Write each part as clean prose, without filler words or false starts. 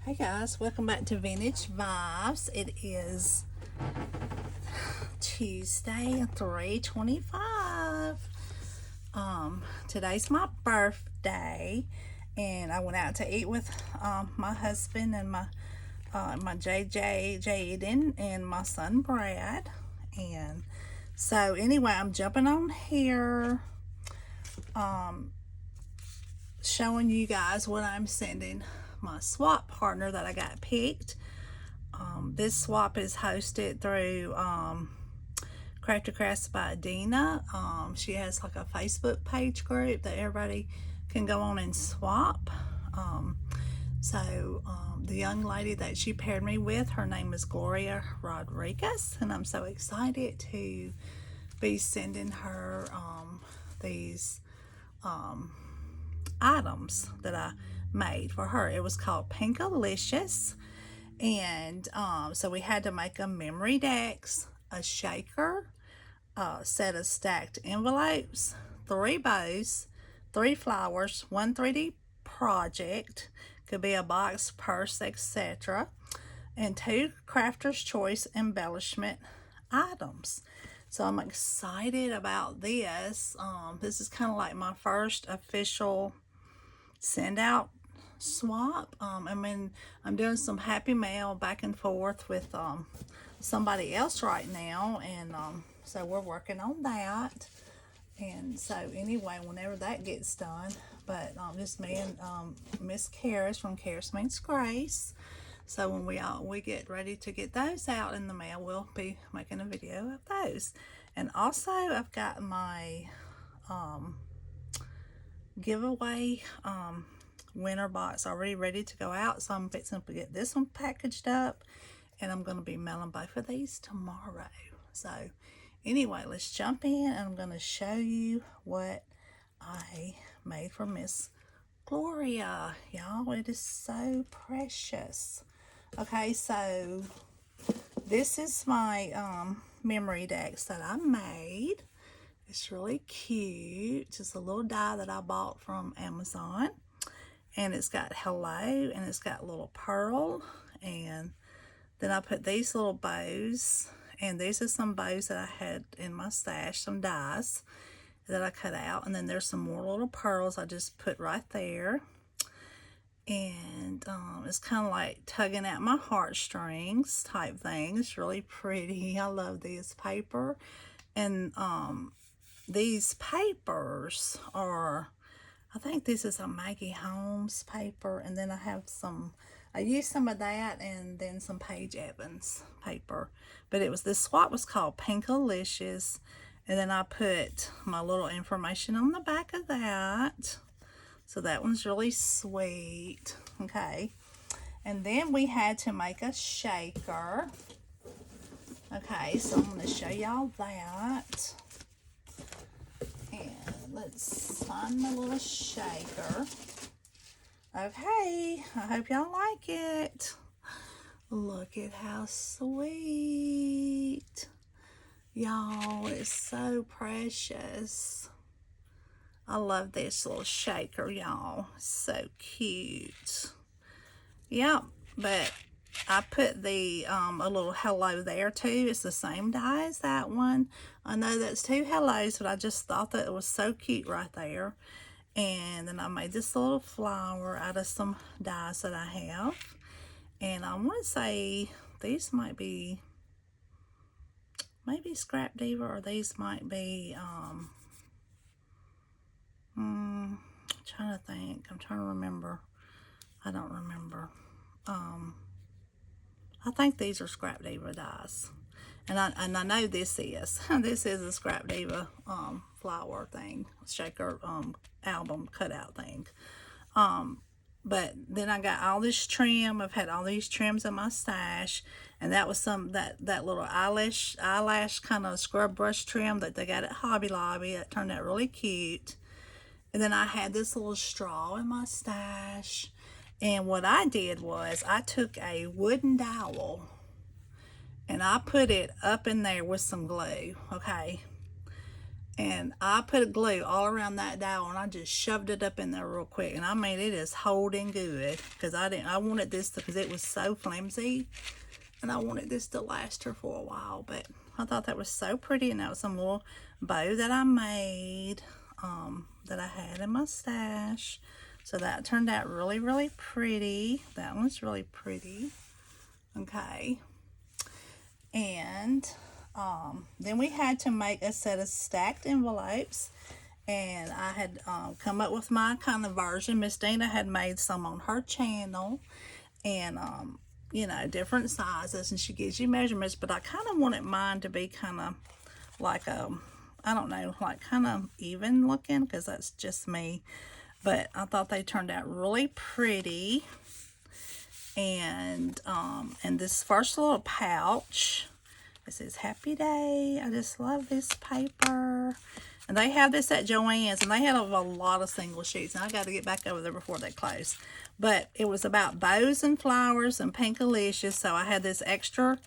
Hey guys, welcome back to Vintage Vibes. It is Tuesday, 3/25. Today's my birthday, and I went out to eat with my husband and my JJ Jaden and my son Brad. And so anyway, I'm jumping on here, showing you guys what I'm sending my swap partner that I got picked. This swap is hosted through Crafty Crafts by Dina. She has like a Facebook page group that everybody can go on and swap. The young lady that she paired me with, her name is Gloria Rodriguez, and I'm so excited to be sending her these items that I made for her. It was called Pinkalicious, and so we had to make a memory decks, a shaker, a set of stacked envelopes, 3 bows, 3 flowers, 1 3D project, could be a box, purse, etc., and 2 crafter's choice embellishment items. So I'm excited about this. This is kind of like my first official send out swap. I'm doing some happy mail back and forth with somebody else right now, and so we're working on that. And so anyway, whenever that gets done, but just me and Miss Karis from Karis Means Grace. So when we get ready to get those out in the mail, we'll be making a video of those. And also I've got my giveaway winter box already ready to go out, so I'm fixing to get this one packaged up, and I'm going to be mailing both of these tomorrow. So anyway, let's jump in, and I'm going to show you what I made for Miss Gloria. Y'all, it is so precious. Okay, so this is my memory decks that I made. It's really cute. Just a little die that I bought from Amazon. And it's got hello, and it's got little pearl. And then I put these little bows. And these are some bows that I had in my stash, some dies that I cut out. And then there's some more little pearls I just put right there. And it's kind of like tugging at my heartstrings type thing. It's really pretty. I love this paper. And these papers are, I think this is a Maggie Holmes paper, and then I have I used some of that and then some Paige Evans paper. But this swap was called Pinkalicious, and then I put my little information on the back of that. So that one's really sweet. Okay. And then we had to make a shaker. Okay, so I'm going to show y'all that. And let's find my little shaker. Okay, I hope y'all like it. Look at how sweet. Y'all, it's so precious. I love this little shaker, y'all. So cute. Yep, but I put a little hello there too. It's the same die as that one. I know that's 2 hellos, but I just thought that it was so cute right there. And then I made this little flower out of some dies that I have. And I want to say these might be maybe Scrap Diva, or these might be I'm trying to think. I'm trying to remember. I don't remember. I think these are Scrap Diva dies. And I know this is. This is a Scrap Diva flower thing. Shaker album cutout thing. But then I got all this trim. I've had all these trims in my stash. And that was that little eyelash kind of scrub brush trim that they got at Hobby Lobby. It turned out really cute. And then I had this little straw in my stash. And what I did was I took a wooden dowel and I put it up in there with some glue, okay? And I put glue all around that dowel, and I just shoved it up in there real quick. And I mean, it is holding good, because I wanted this because it was so flimsy, and I wanted this to last her for a while. But I thought that was so pretty, and that was some little bow that I made, that I had in my stash. So that turned out really, really pretty. That one's really pretty. Okay. And then we had to make a set of stacked envelopes, and I had come up with my kind of version. Miss Dina had made some on her channel, and you know, different sizes, and she gives you measurements, but I kind of wanted mine to be kind of like I don't know, like kind of even looking, because that's just me. But I thought they turned out really pretty. And this first little pouch, it says Happy Day. I just love this paper. And they have this at Joann's, and they have a lot of single sheets, and I got to get back over there before they close. But it was about bows and flowers and Pinkalicious, so I had this extra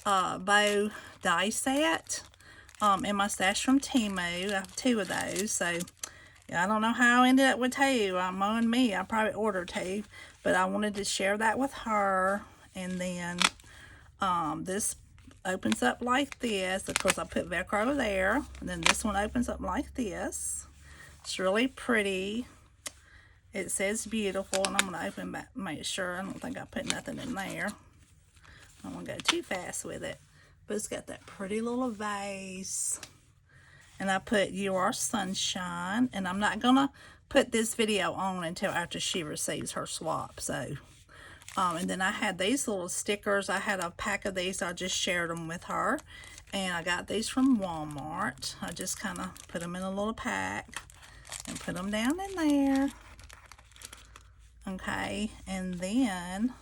bow die set in my stash from Temu. I have 2 of those, so yeah, I don't know how I ended up with 2. Knowing me, I probably ordered 2, but I wanted to share that with her. And then this opens up like this. Of course, I put Velcro there. And then this one opens up like this. It's really pretty. It says beautiful, and I'm going to open back, make sure. I don't think I put nothing in there. I don't want to go too fast with it. But it's got that pretty little vase. And I put You Are Sunshine. And I'm not going to put this video on until after she receives her swap. So, and then I had these little stickers. I had a pack of these. I just shared them with her. And I got these from Walmart. I just kind of put them in a little pack and put them down in there. Okay. And then,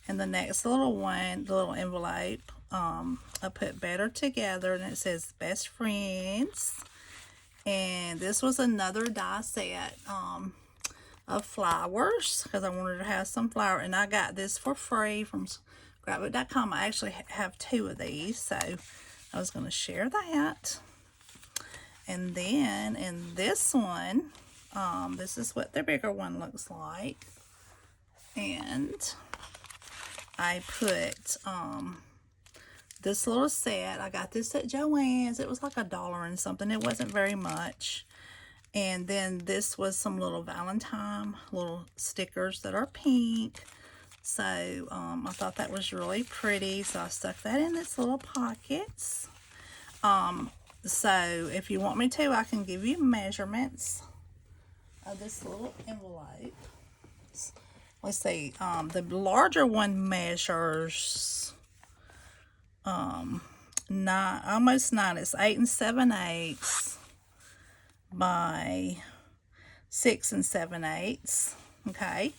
and the next little one, the little envelope, I put Better Together, and it says Best Friends. And this was another die set of flowers, because I wanted to have some flower. And I got this for free from scrapbook.com. I actually have 2 of these, so I was going to share that. And then in this one, this is what the bigger one looks like. And I put this little set. I got this at Joann's. It was like $1 and something. It wasn't very much. And then this was some little Valentine little stickers that are pink. So I thought that was really pretty. So I stuck that in this little pockets. So if you want me to, I can give you measurements of this little envelope. Let's see. The larger one measures almost 9. It's 8 7/8 by 6 7/8. Okay.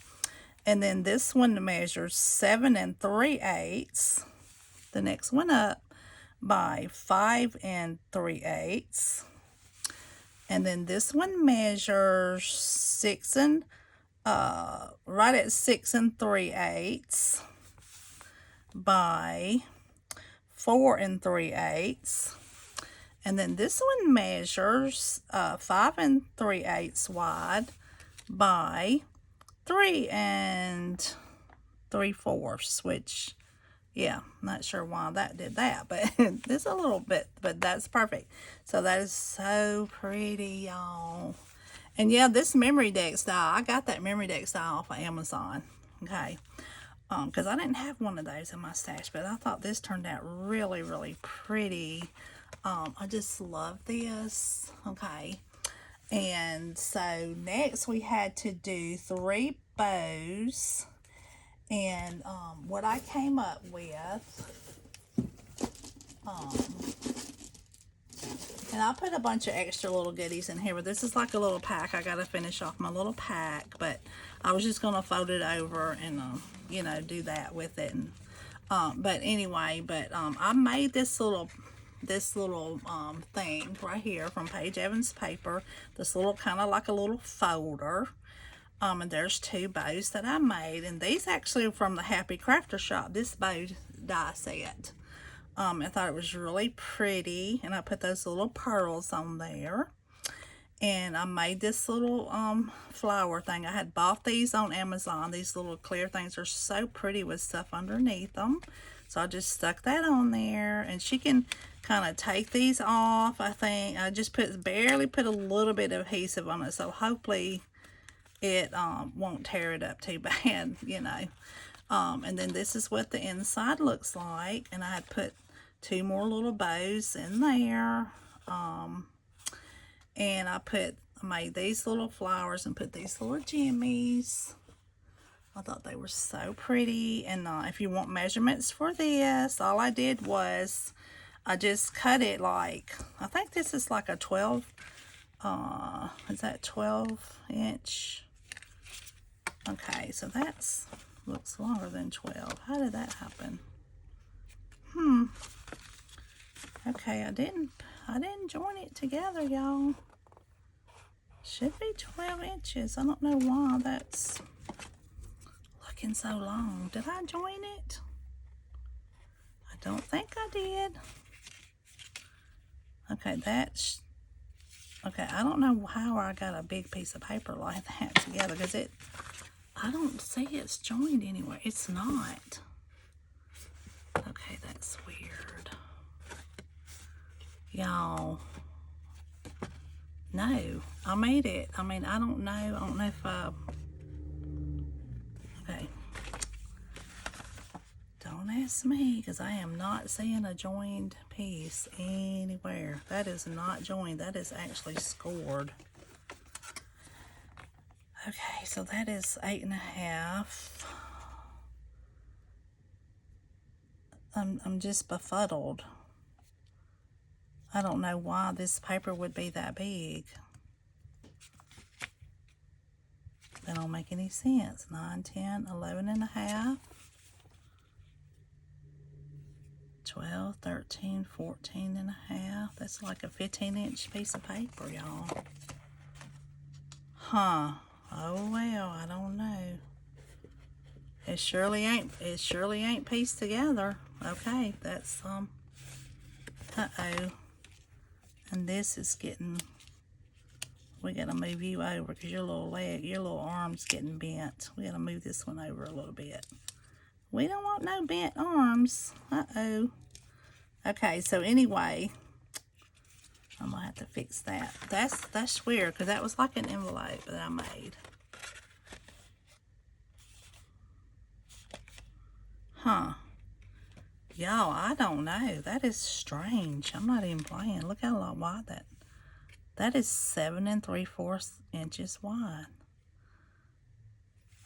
And then this one measures 7 3/8. The next one up by 5 3/8. And then this one measures 6 right at 6 3/8 by 4 3/8. And then this one measures 5 3/8 wide by 3 3/4, which, yeah, not sure why that did that, but it's a little bit, but that's perfect. So that is so pretty, y'all. And yeah, this memory deck style, I got that memory deck style off of Amazon. Okay. Because I didn't have one of those in my stash, but I thought this turned out really, really pretty. I just love this. Okay. And so next we had to do 3 bows. And what I came up with, and I put a bunch of extra little goodies in here, but this is like a little pack. I got to finish off my little pack, but I was just going to fold it over and, you know, do that with it. And, but anyway, I made this little thing right here from Paige Evans paper. This little kind of like a little folder. And there's 2 bows that I made, and these actually are from the Happy Crafter shop. This bow die set. I thought it was really pretty, and I put those little pearls on there. And I made this little flower thing. I had bought these on Amazon. These little clear things are so pretty with stuff underneath them. So I just stuck that on there, and she can kind of take these off. I think I just barely put a little bit of adhesive on it, so hopefully it won't tear it up too bad, you know. And then this is what the inside looks like, and I had put 2 more little bows in there. And I made these little flowers and put these little jimmies. I thought they were so pretty. And if you want measurements for this, all I did was I just cut it like, I think this is like a 12, is that 12 inch? Okay, so that's, looks longer than 12. How did that happen? Okay, I didn't join it together, y'all. Should be 12 inches. I don't know why that's looking so long. Did I join it? I don't think I did. Okay, okay, I don't know how I got a big piece of paper like that together, because I don't see it's joined anywhere. It's not. Okay, that's weird. Y'all. No, I made it. I mean, I don't know. I don't know if okay. Don't ask me, because I am not seeing a joined piece anywhere. That is not joined. That is actually scored. Okay, so that is 8.5. I'm just befuddled. I don't know why this paper would be that big. That don't make any sense. 9, 10, 11.5, 12, 13, 14.5. That's like a 15-inch piece of paper, y'all. Huh. Oh well, I don't know. It surely ain't pieced together. Okay, that's uh-oh. And this is getting, we gotta move you over, because your little arm's getting bent. We gotta move this one over a little bit. We don't want no bent arms. Uh-oh. Okay, so anyway, I'm gonna have to fix that. That's weird, because that was like an envelope that I made. Huh. Y'all, I don't know. That is strange. I'm not even playing. Look how wide that is 7 3/4 inches wide.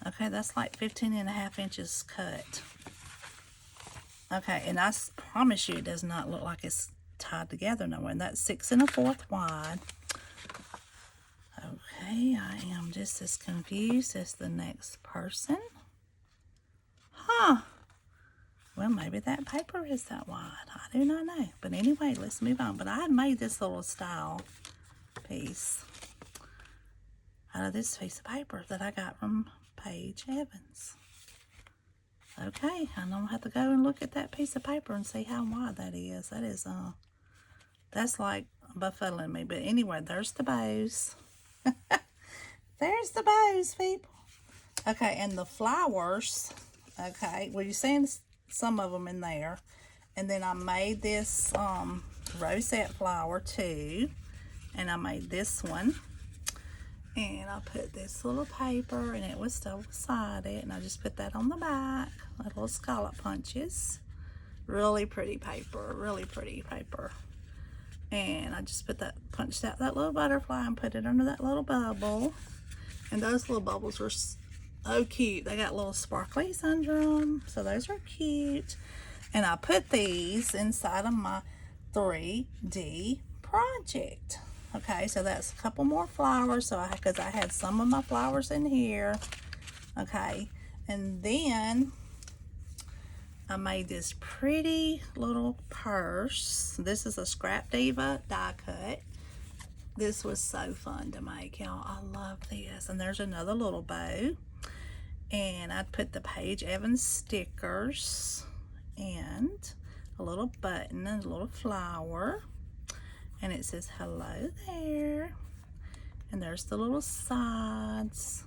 Okay, that's like 15.5 inches cut. Okay, and I promise you it does not look like it's tied together nowhere. And that's 6 1/4 wide. Okay, I am just as confused as the next person. Huh. Well, maybe that paper is that wide. I do not know. But anyway, let's move on. But I had made this little style piece out of this piece of paper that I got from Paige Evans. Okay, I'm gonna have to go and look at that piece of paper and see how wide that is. That is, that's like befuddling me. But anyway, there's the bows. There's the bows, people. Okay, and the flowers, okay, well, you're seeing some of them in there. And then I made this rosette flower too. And I made this one. And I put this little paper, and it was double-sided, and I just put that on the back, little scallop punches. Really pretty paper, really pretty paper. And I just punched out that little butterfly and put it under that little bubble. And those little bubbles were so cute. They got little sparklies under them, so those are cute. And I put these inside of my 3D project. Okay, so that's a couple more flowers, because I had some of my flowers in here. Okay, and then I made this pretty little purse. This is a Scrap Diva die cut. This was so fun to make, y'all. I love this. And there's another little bow. And I put the Paige Evans stickers. And a little button and a little flower, and it says hello there, and there's the little sides,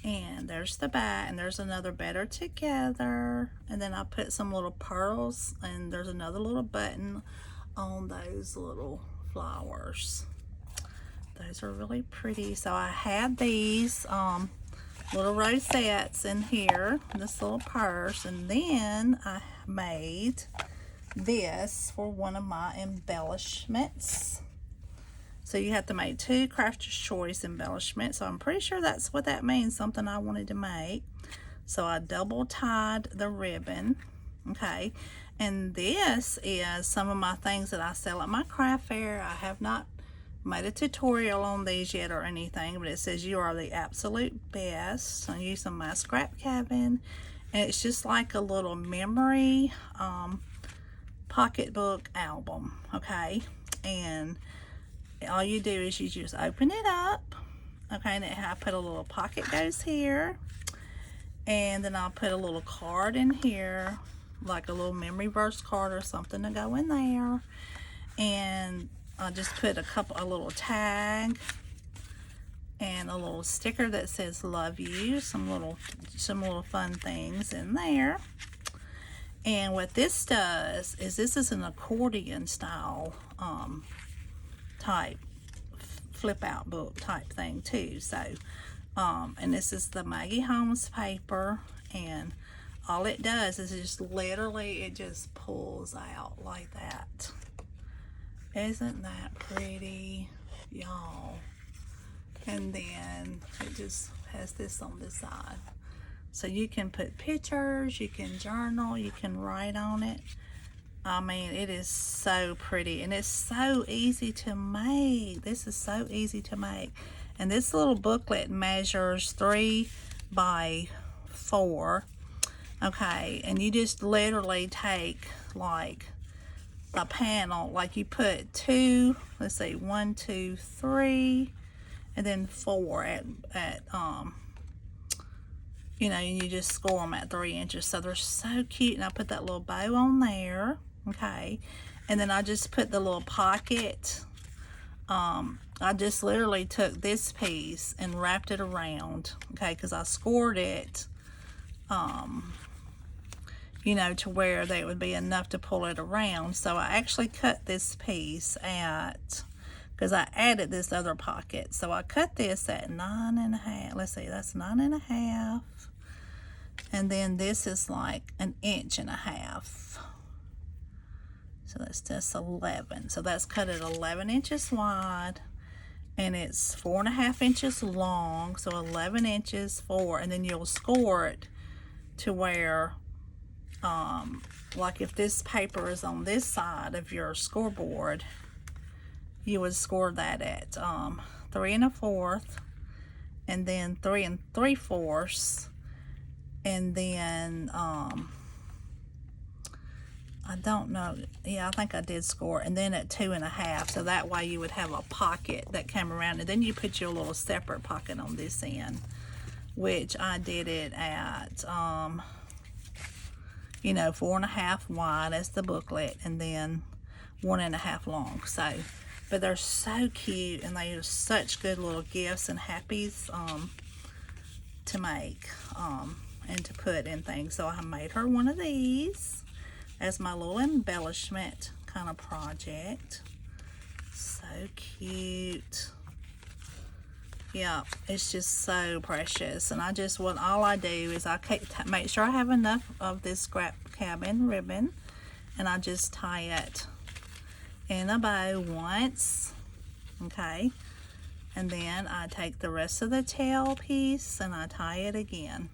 and there's the back, and there's another better together, and then I put some little pearls, and there's another little button on those little flowers. Those are really pretty. So I had these little rosettes in here, this little purse, and then I made this for one of my embellishments. So you have to make 2 Crafter's Choice embellishments. So I'm pretty sure that's what that means, something I wanted to make. So I double tied the ribbon, okay? And this is some of my things that I sell at my craft fair. I have not made a tutorial on these yet or anything, but it says you are the absolute best. I use some my scrap cabin, and it's just like a little memory pocketbook album, okay? And all you do is you just open it up, okay, and I put a little pocket goes here, and then I'll put a little card in here, like a little memory verse card or something to go in there, and I just put a little tag and a little sticker that says love you, some little fun things in there. And what this does is this is an accordion style type flip out book type thing too. So and this is the Maggie Holmes paper, and all it does is just literally it just pulls out like that. Isn't that pretty, y'all? And then it just has this on the side, so you can put pictures, you can journal, you can write on it. I mean, it is so pretty, and it's so easy to make. This is so easy to make. And this little booklet measures 3 by 4, okay? And you just literally take like a panel, like you put 2, let's see, 1, 2, 3, and then 4 at you know, and you just score them at 3 inches. So they're so cute, and I put that little bow on there, okay? And then I just put the little pocket. I just literally took this piece and wrapped it around, okay, because I scored it, you know, to where there would be enough to pull it around. So I actually cut this piece at, because I added this other pocket, so I cut this at 9.5. Let's see, that's 9.5, and then this is like 1.5 inches. So that's just 11. So that's cut at 11 inches wide, and it's 4.5 inches long. So 11 inches 4, and then you'll score it to where, like if this paper is on this side of your scoreboard, you would score that at 3 1/4, and then 3 3/4, and then I don't know, yeah, I think I did score, and then at 2 1/2, so that way you would have a pocket that came around, and then you put your little separate pocket on this end, which I did it at you know, 4.5 wide as the booklet, and then 1.5 long. So, but they're so cute, and they are such good little gifts and happies to make and to put in things. So I made her one of these as my little embellishment kind of project. So cute. Yeah, it's just so precious. And I just want, all I do is I make sure I have enough of this scrap cabin ribbon, and I just tie it in a bow once, okay, and then I take the rest of the tail piece and I tie it again,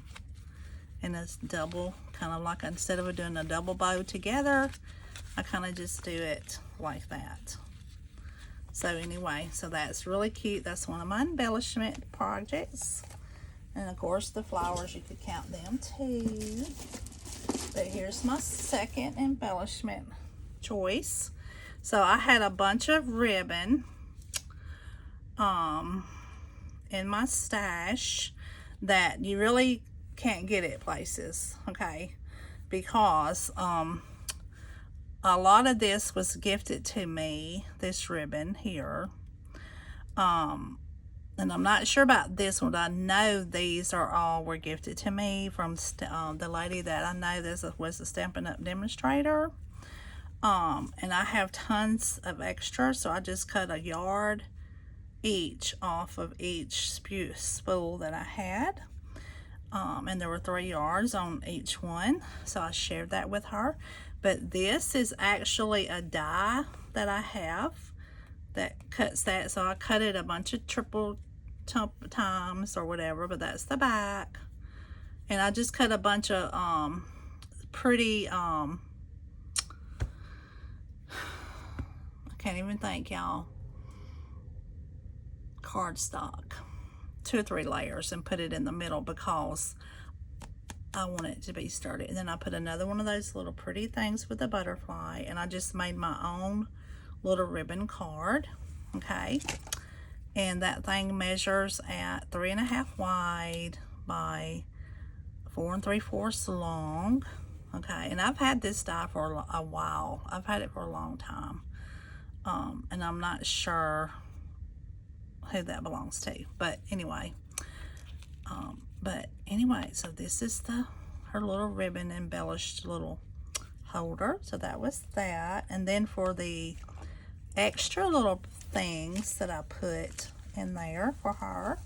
and it's double, kind of like, instead of doing a double bow together, I kind of just do it like that. So anyway, so that's really cute. That's one of my embellishment projects. And of course the flowers, you could count them too. But here's my second embellishment choice. So I had a bunch of ribbon in my stash that you really can't get at places, okay? Because a lot of this was gifted to me, this ribbon here. And I'm not sure about this one, but I know these were gifted to me from the lady that I know this was the Stampin' Up! Demonstrator. And I have tons of extra, so I just cut a yard each off of each spool that I had. And there were 3 yards on each one, so I shared that with her. But this is actually a die that I have that cuts that, so I cut it a bunch of triple times or whatever, but that's the back. And I just cut a bunch of pretty I can't even think, y'all, cardstock, 2 or 3 layers, and put it in the middle because I want it to be sturdy. And then I put another one of those little pretty things with a butterfly, and I just made my own little ribbon card. Okay, and that thing measures at 3.5 wide by 4 3/4 long. Okay, and I've had this die for a while. I've had it for a long time, and I'm not sure who that belongs to, but anyway. So this is her little ribbon embellished little holder. So that was that. And then for the extra little things that I put in there for her,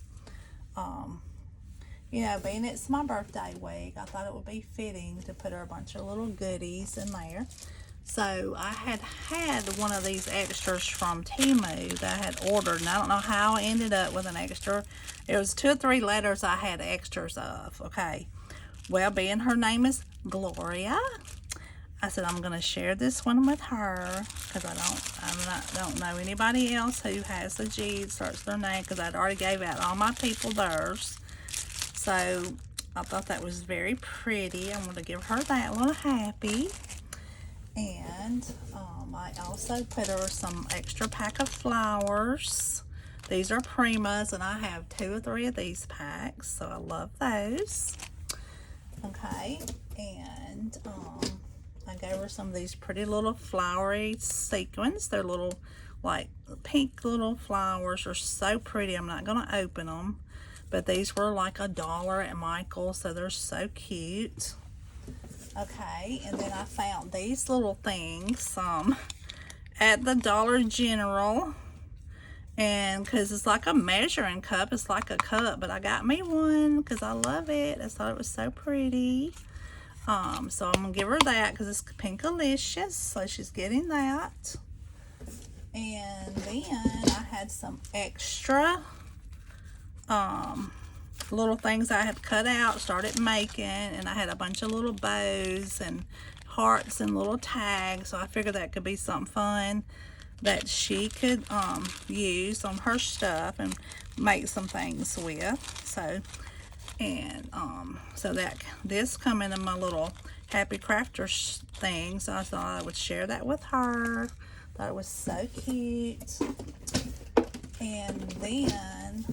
you know, being it's my birthday week, I thought it would be fitting to put her a bunch of little goodies in there. So I had one of these extras from Temu that I had ordered, and I don't know how I ended up with an extra. It was 2 or 3 letters I had extras of. Okay, well, being her name is Gloria, I said I'm gonna share this one with her because I don't know anybody else who has a G that starts their name, because I'd already gave out all my people theirs. So I thought that was very pretty. I'm gonna give her that little happy. And I also put her some extra pack of flowers. These are Primas, and I have 2 or 3 of these packs, so I love those. Okay, and I gave her some of these pretty little flowery sequins. They're little, like, pink little flowers. Are so pretty. I'm not going to open them, but these were like $1 at Michael's, so they're so cute. Okay, and then I found these little things at the Dollar General, and because it's like a measuring cup, it's like a cup, but I got me one because I love it. I thought it was so pretty. So I'm gonna give her that because it's Pinkalicious, so she's getting that. And then I had some extra little things I had cut out, started making, and I had a bunch of little bows and hearts and little tags, so I figured that could be something fun that she could use on her stuff and make some things with. So, and so that this come in my little Happy Crafters thing, so I thought I would share that with her. Thought it was so cute. And then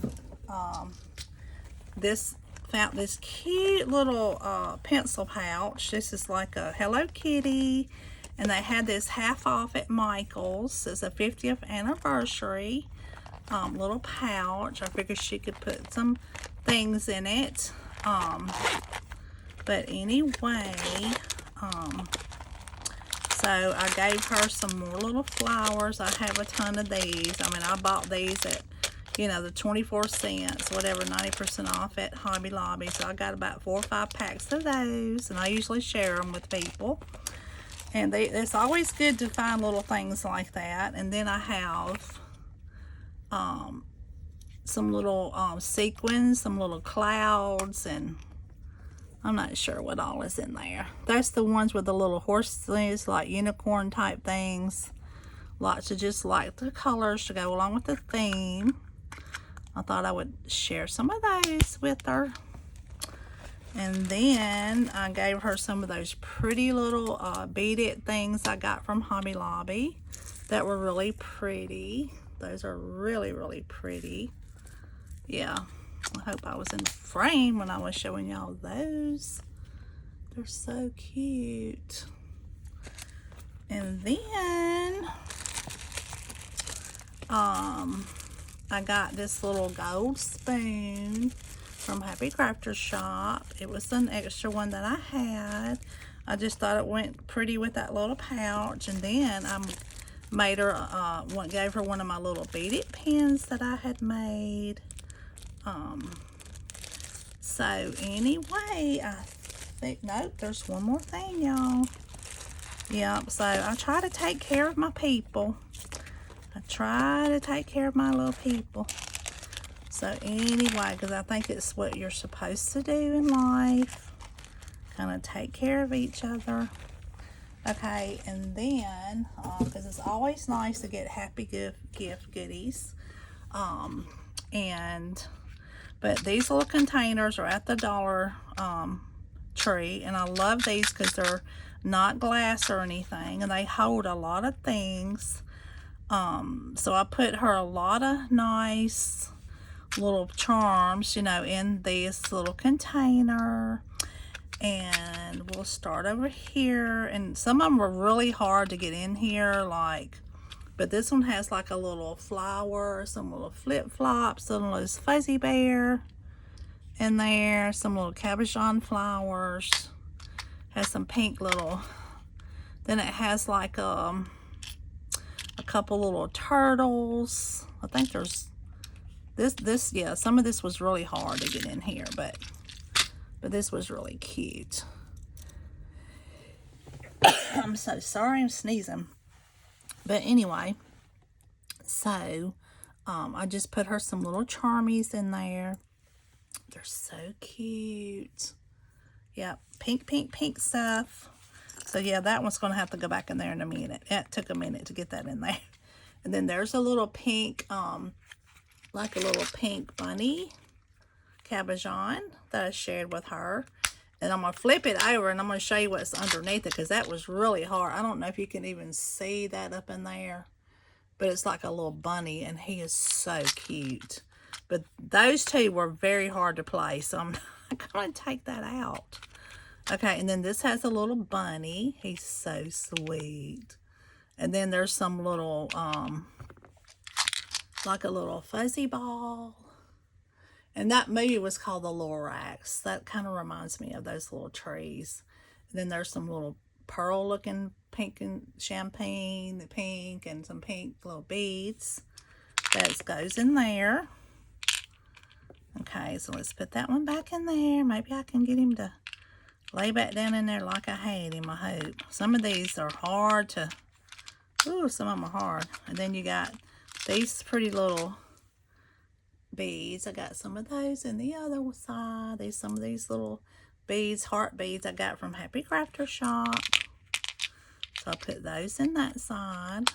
found this cute little pencil pouch. This is like a Hello Kitty, and they had this half off at Michael's. It's a 50th anniversary little pouch. I figured she could put some things in it. But anyway, so I gave her some more little flowers. I have a ton of these. I mean, I bought these at, you know, the 24 cents, whatever, 90% off at Hobby Lobby. So I got about 4 or 5 packs of those, and I usually share them with people. And it's always good to find little things like that. And then I have some little sequins, some little clouds, and I'm not sure what all is in there. That's the ones with the little horses, like unicorn type things. Lots of just like the colors to go along with the theme. I thought I would share some of those with her. And then I gave her some of those pretty little beaded things I got from Hobby Lobby that were really pretty. Those are really, really pretty. Yeah, I hope I was in the frame when I was showing y'all those. They're so cute. And then I got this little gold spoon from Happy Crafter's shop. It was an extra one that I had. I just thought it went pretty with that little pouch. And then I made her gave her one of my little beaded pins that I had made. So anyway, I think, nope, there's one more thing, y'all. Yep, so I try to take care of my people. I try to take care of my little people. So anyway, because I think it's what you're supposed to do in life. Kind of take care of each other. Okay, and then, because it's always nice to get happy gift goodies. But these little containers are at the Dollar Tree. And I love these because they're not glass or anything. And they hold a lot of things. So I put her a lot of nice little charms, you know, in this little container. And we'll start over here. And some of them are really hard to get in here, like, but this one has like a little flower, some little flip-flops, some little fuzzy bear in there, some little cabochon flowers, has some pink little, then it has like a couple little turtles. I think there's this, yeah, some of this was really hard to get in here, but this was really cute. I'm so sorry, I'm sneezing. But anyway, so I just put her some little charmies in there. They're so cute. Yeah, pink, pink, pink stuff. So yeah, that one's going to have to go back in there in a minute. It took a minute to get that in there. And then there's a little pink, like a little pink bunny cabochon that I shared with her. And I'm going to flip it over and I'm going to show you what's underneath it, because that was really hard. I don't know if you can even see that up in there, but it's like a little bunny and he is so cute. But those two were very hard to place, so I'm not going to take that out. Okay, and then this has a little bunny. He's so sweet. And then there's some little, like a little fuzzy ball. And that movie was called The Lorax. That kind of reminds me of those little trees. And then there's some little pearl-looking pink and champagne, pink, and some pink little beads. That goes in there. Okay, so let's put that one back in there. Maybe I can get him to lay back down in there like I had him, I hope. Some of these are hard to... Ooh, some of them are hard. And then you got these pretty little beads. I got some of those in the other side. There's some of these little beads, heart beads I got from Happy Crafter shop. So I put those in that side.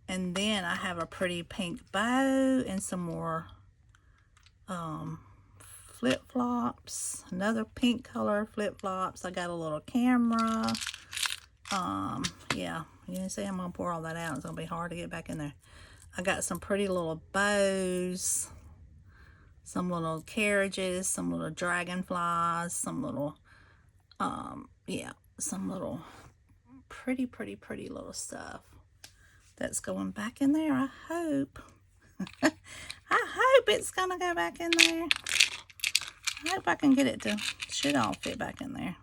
And then I have a pretty pink bow and some more flip-flops. Another pink color flip-flops. I got a little camera. Yeah, you can see I'm gonna pour all that out. It's gonna be hard to get back in there. I got some pretty little bows, some little carriages, some little dragonflies, some little, yeah, some little pretty little stuff that's going back in there, I hope. I hope it's going to go back in there. I hope I can get it to, should all fit back in there.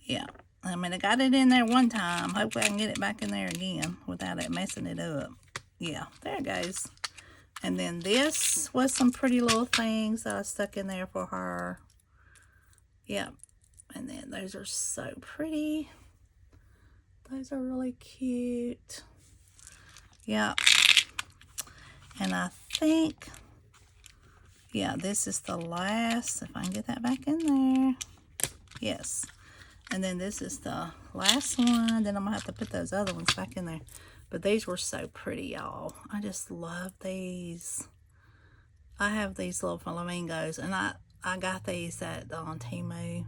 Yeah, I mean, I got it in there one time. Hopefully I can get it back in there again without it messing it up. Yeah, there it goes. And then this was some pretty little things that I stuck in there for her. Yep. And then those are so pretty. Those are really cute. Yep. And I think, yeah, this is the last, if I can get that back in there. Yes. And then this is the last one. Then I'm going to have to put those other ones back in there. But these were so pretty, y'all. I just love these. I have these little flamingos, and I got these at on Temu.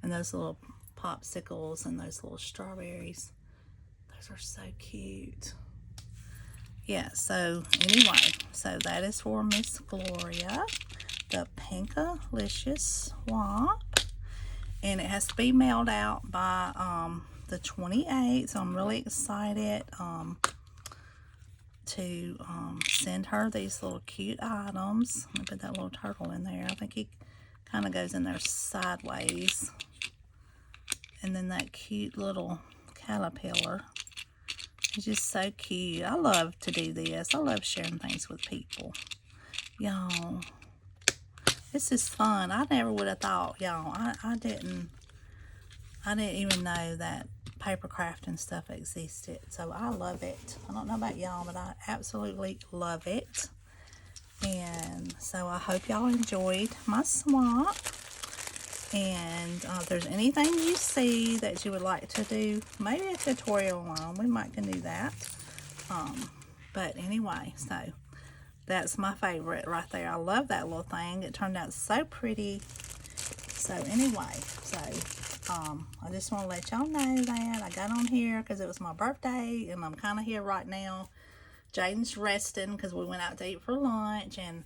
And those little popsicles and those little strawberries. Those are so cute. Yeah, so anyway, so that is for Miss Gloria, the Pinkalicious swap. And it has to be mailed out by the 28th, so I'm really excited to send her these little cute items. Let me put that little turtle in there. I think he kind of goes in there sideways. And then that cute little caterpillar. He's just so cute. I love to do this. I love sharing things with people. Y'all, this is fun. I never would have thought, y'all. I didn't even know that paper crafting stuff existed. So I love it. I don't know about y'all, but I absolutely love it. And so I hope y'all enjoyed my swap. And if there's anything you see that you would like to do, maybe a tutorial on, we might can do that. But anyway, so that's my favorite right there. I love that little thing. It turned out so pretty. So anyway, so I just want to let y'all know that I got on here because it was my birthday, and I'm kind of here right now. Jaden's resting because we went out to eat for lunch, and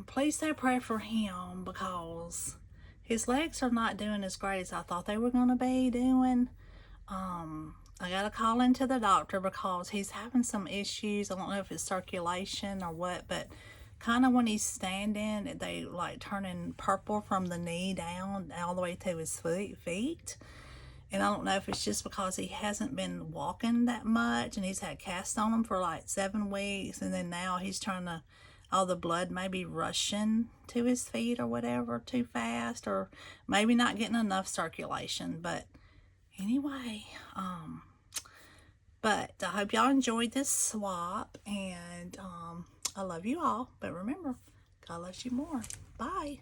please say a prayer for him because his legs are not doing as great as I thought they were going to be doing. I got to call into the doctor because he's having some issues. I don't know if it's circulation or what, but kind of when he's standing, they like turning purple from the knee down all the way to his feet. And I don't know if it's just because he hasn't been walking that much, and he's had cast on him for like 7 weeks, and then now he's trying to, all the blood may be rushing to his feet or whatever too fast, or maybe not getting enough circulation. But anyway, but I hope y'all enjoyed this swap, and I love you all. But remember, God loves you more. Bye.